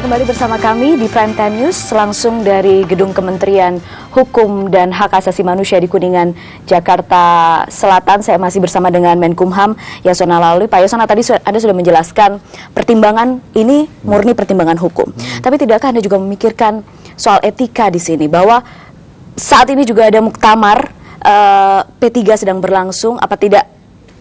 kembali bersama kami di Prime Time News langsung dari Gedung Kementerian Hukum dan Hak Asasi Manusia di Kuningan, Jakarta Selatan. Saya masih bersama dengan Menkumham Yasona Laoly. Pak Yasona, tadi Anda sudah menjelaskan pertimbangan ini murni pertimbangan hukum. Tapi tidakkah Anda juga memikirkan soal etika di sini, bahwa saat ini juga ada muktamar P3 sedang berlangsung, apa tidak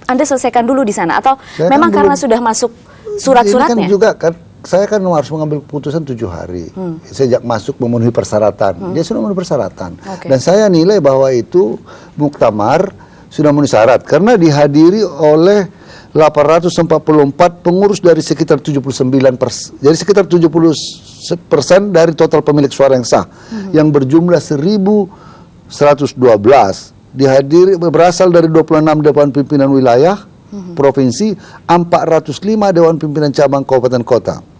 Anda selesaikan dulu di sana, atau memang karena sudah masuk surat-suratnya? Ini kan juga kan, saya kan harus mengambil keputusan 7 hari sejak masuk memenuhi persyaratan. Dia sudah memenuhi persyaratan. Dan saya nilai bahwa itu muktamar sudah memenuhi syarat karena dihadiri oleh 844 pengurus dari sekitar 79%. Jadi sekitar 70% dari total pemilik suara yang sah, yang berjumlah 1.112. Dihadiri berasal dari 26 Dewan Pimpinan Wilayah Provinsi, 405 Dewan Pimpinan Cabang Kabupaten Kota.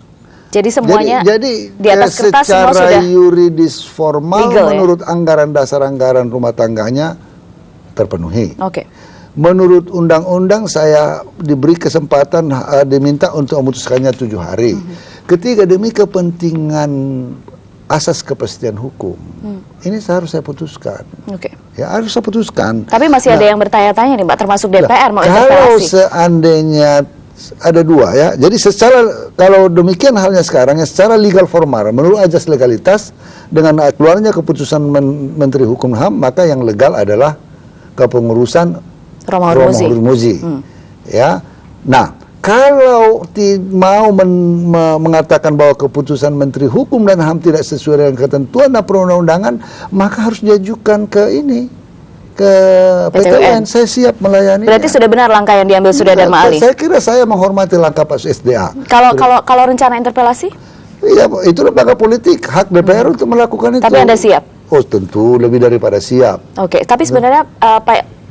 Jadi semuanya jadi di atas kertas semua secara sudah yuridis formal legal, menurut anggaran dasar anggaran rumah tangganya terpenuhi. Menurut undang-undang saya diberi kesempatan diminta untuk memutuskannya 7 hari. Ketika demi kepentingan asas kepastian hukum, ini seharusnya saya putuskan. Ya harus saya putuskan. Tapi masih ada yang bertanya-tanya nih, Mbak, termasuk DPR mau interpelasi. Kalau seandainya ada dua ya, jadi secara kalau demikian halnya sekarang ya, secara legal formal menurut ajas legalitas dengan keluarnya keputusan Menteri Hukum HAM, maka yang legal adalah kepengurusan Romahur Muzi. Ya, nah kalau mau mengatakan bahwa keputusan Menteri Hukum dan HAM tidak sesuai dengan ketentuan dan perundang-undangan, maka harus diajukan ke ini, ke PTUN. Saya siap melayani. Berarti sudah benar langkah yang diambil sudah Dharma Ali. Saya kira saya menghormati langkah Pak SDA. Kalau rencana interpelasi? Iya, itu lembaga politik, hak DPR untuk melakukan itu. Tapi Anda siap? Oh tentu, lebih daripada siap. Tapi sebenarnya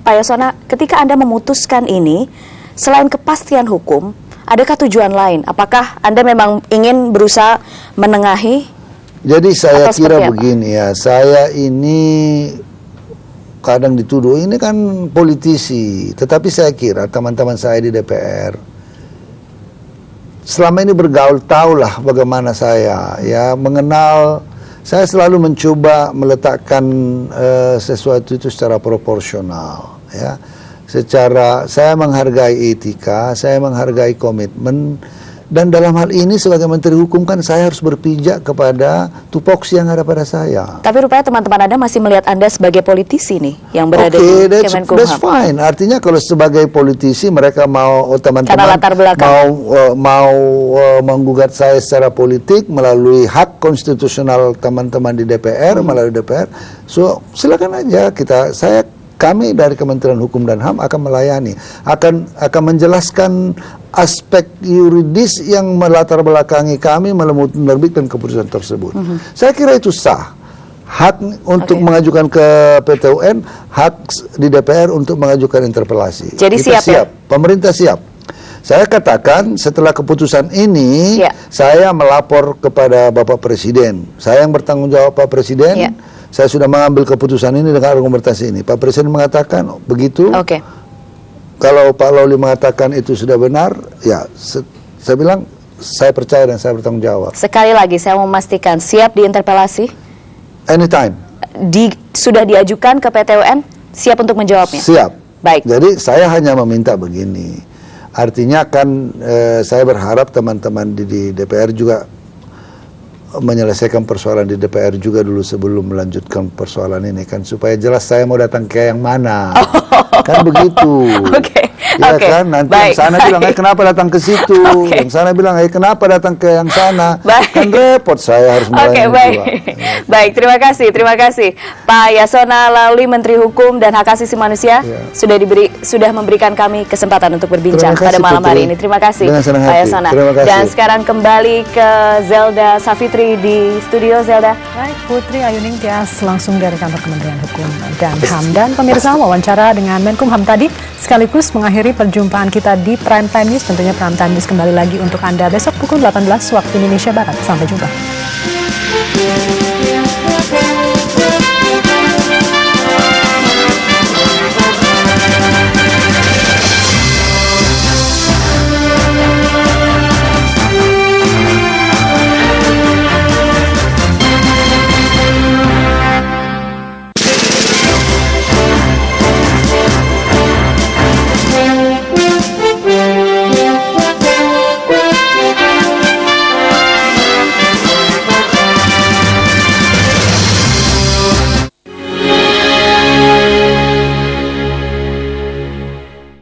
Pak Yasona, ketika Anda memutuskan ini, selain kepastian hukum, adakah tujuan lain? Apakah Anda memang ingin berusaha menengahi? Jadi saya kira begini ya, saya ini kadang dituduh ini kan politisi, tetapi saya kira teman-teman saya di DPR selama ini bergaul, tahulah bagaimana saya ya mengenal. Saya selalu mencoba meletakkan sesuatu itu secara proporsional ya. Saya menghargai etika, saya menghargai komitmen, dan dalam hal ini sebagai Menteri Hukum kan saya harus berpijak kepada tupoksi yang ada pada saya. Tapi rupanya teman-teman Anda masih melihat Anda sebagai politisi nih yang berada di Kemenkumham. That's fine. Artinya kalau sebagai politisi mereka mau teman-teman mau menggugat saya secara politik melalui hak konstitusional teman-teman di DPR, melalui DPR. So silakan aja kami dari Kementerian Hukum dan HAM akan melayani, akan menjelaskan aspek yuridis yang melatar belakangi kami menerbitkan keputusan tersebut. Saya kira itu sah. Hak untuk mengajukan ke PTUN, hak di DPR untuk mengajukan interpelasi. Jadi kita siap. Pemerintah siap. Saya katakan setelah keputusan ini, saya melapor kepada Bapak Presiden. Saya yang bertanggung jawab Pak Presiden. Saya sudah mengambil keputusan ini dengan argumentasi ini. Pak Presiden mengatakan begitu. Kalau Pak Laoly mengatakan itu sudah benar, ya saya bilang saya percaya dan saya bertanggung jawab. Sekali lagi saya mau memastikan, siap diinterpelasi? Anytime. Sudah diajukan ke PTUN, siap untuk menjawabnya? Siap. Baik. Jadi saya hanya meminta begini. Artinya kan saya berharap teman-teman di DPR juga menyelesaikan persoalan di DPR juga dulu sebelum melanjutkan persoalan ini kan, supaya jelas saya mau datang ke yang mana. Kan begitu. Ya kan, nanti yang sana bilang, kenapa datang ke situ? Yang sana bilang, kenapa datang ke yang sana? Kan repot saya harus melayani. Baik, terima kasih Pak Yasona Laoly, Menteri Hukum dan Hak Asasi Manusia, sudah memberikan kami kesempatan untuk berbincang pada malam hari ini. Terima kasih Pak Yasona. Dan sekarang kembali ke Zelda Savitri di studio. Zelda. Baik, Putri Ayuning Tias langsung dari kantor Kementerian Hukum dan HAM. Dan pemirsa, wawancara dengan Menkumham tadi sekaligus mengakhiri perjumpaan kita di Prime Time News. Tentunya Prime Time News kembali lagi untuk Anda besok pukul 18 waktu Indonesia Barat. Sampai jumpa.